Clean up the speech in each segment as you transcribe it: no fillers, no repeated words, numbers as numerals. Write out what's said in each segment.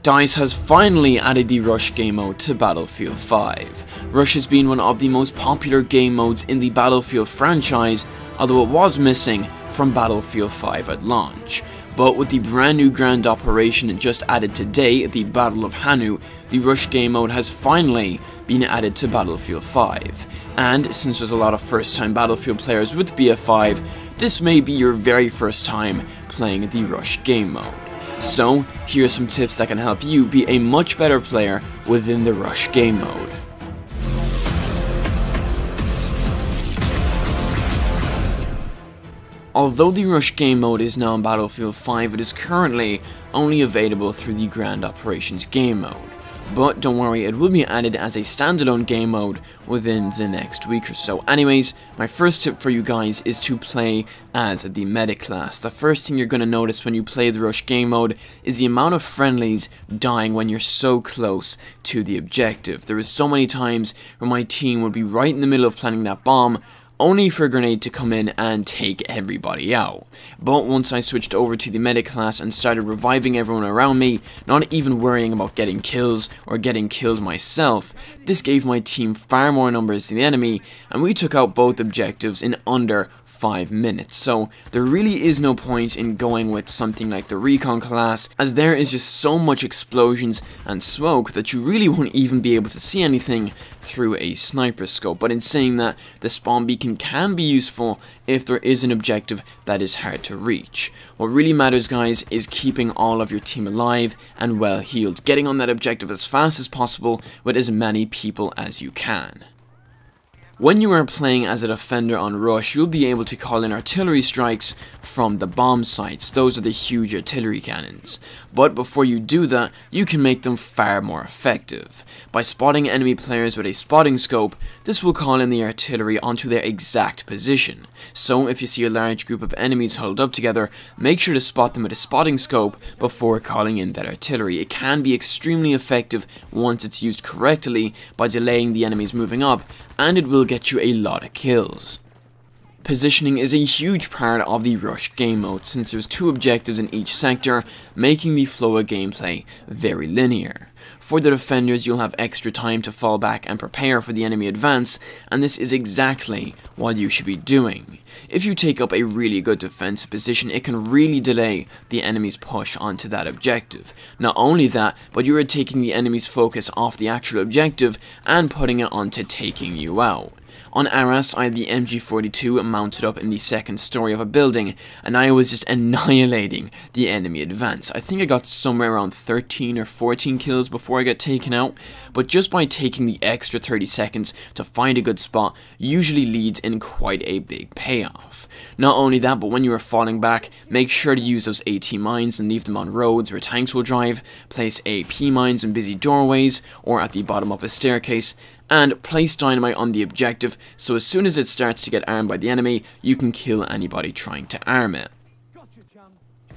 DICE has finally added the Rush game mode to Battlefield 5. Rush has been one of the most popular game modes in the Battlefield franchise, although it was missing from Battlefield 5 at launch. But with the brand new grand operation just added today, the Battle of Hannut, the Rush game mode has finally been added to Battlefield 5. And since there's a lot of first time Battlefield players with BF5, this may be your very first time playing the Rush game mode. So, here are some tips that can help you be a much better player within the Rush game mode. Although the Rush game mode is now in Battlefield 5, it is currently only available through the Grand Operations game mode. But don't worry, it will be added as a standalone game mode within the next week or so. Anyways, my first tip for you guys is to play as the medic class. The first thing you're going to notice when you play the Rush game mode is the amount of friendlies dying when you're so close to the objective. There is so many times where my team would be right in the middle of planting that bomb, only for a grenade to come in and take everybody out. But once I switched over to the medic class and started reviving everyone around me, not even worrying about getting kills or getting killed myself, this gave my team far more numbers than the enemy, and we took out both objectives in under 5 minutes. So there really is no point in going with something like the recon class, as there is just so much explosions and smoke that you really won't even be able to see anything through a sniper scope. But in saying that, the spawn beacon can be useful if there is an objective that is hard to reach. What really matters, guys, is keeping all of your team alive and well healed, getting on that objective as fast as possible with as many people as you can. When you are playing as a defender on Rush, you'll be able to call in artillery strikes from the bomb sites. Those are the huge artillery cannons. But before you do that, you can make them far more effective. By spotting enemy players with a spotting scope, this will call in the artillery onto their exact position. So if you see a large group of enemies huddled up together, make sure to spot them with a spotting scope before calling in that artillery. It can be extremely effective once it's used correctly by delaying the enemies moving up, and it will get you a lot of kills. Positioning is a huge part of the Rush game mode, since there's 2 objectives in each sector, making the flow of gameplay very linear. For the defenders, you'll have extra time to fall back and prepare for the enemy advance, and this is exactly what you should be doing. If you take up a really good defensive position, it can really delay the enemy's push onto that objective. Not only that, but you are taking the enemy's focus off the actual objective and putting it onto taking you out. On Arras, I had the MG42 mounted up in the second story of a building, and I was just annihilating the enemy advance. I think I got somewhere around 13 or 14 kills before I got taken out, but just by taking the extra 30 seconds to find a good spot usually leads in quite a big payoff. Not only that, but when you are falling back, make sure to use those AT mines and leave them on roads where tanks will drive, place AP mines in busy doorways or at the bottom of a staircase, and place dynamite on the objective, so as soon as it starts to get armed by the enemy, you can kill anybody trying to arm it.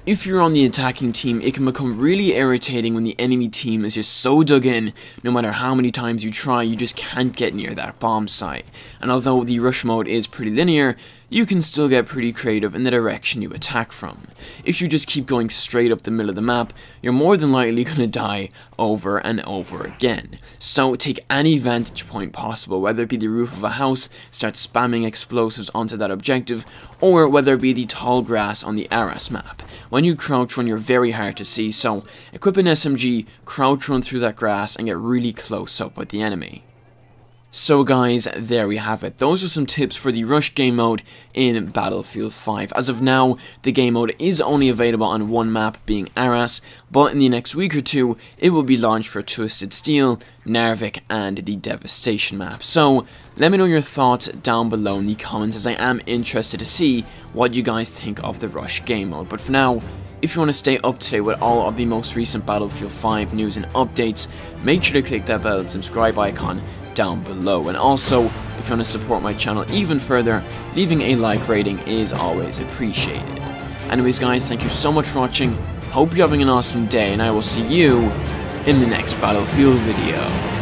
If you're on the attacking team, it can become really irritating when the enemy team is just so dug in, no matter how many times you try, you just can't get near that bomb site. And although the Rush mode is pretty linear, you can still get pretty creative in the direction you attack from. If you just keep going straight up the middle of the map, you're more than likely going to die over and over again. So take any vantage point possible, whether it be the roof of a house, start spamming explosives onto that objective, or whether it be the tall grass on the Arras map. When you crouch run, you're very hard to see, so equip an SMG, crouch run through that grass, and get really close up with the enemy. So guys, there we have it. Those are some tips for the Rush game mode in Battlefield 5. As of now, the game mode is only available on one map, being Arras, but in the next week or two, it will be launched for Twisted Steel, Narvik, and the Devastation map. So, let me know your thoughts down below in the comments, as I am interested to see what you guys think of the Rush game mode. But for now, if you want to stay up to date with all of the most recent Battlefield 5 news and updates, make sure to click that bell and subscribe icon down below. And also, if you want to support my channel even further, leaving a like rating is always appreciated. Anyways guys, thank you so much for watching, hope you're having an awesome day, and I will see you in the next Battlefield video.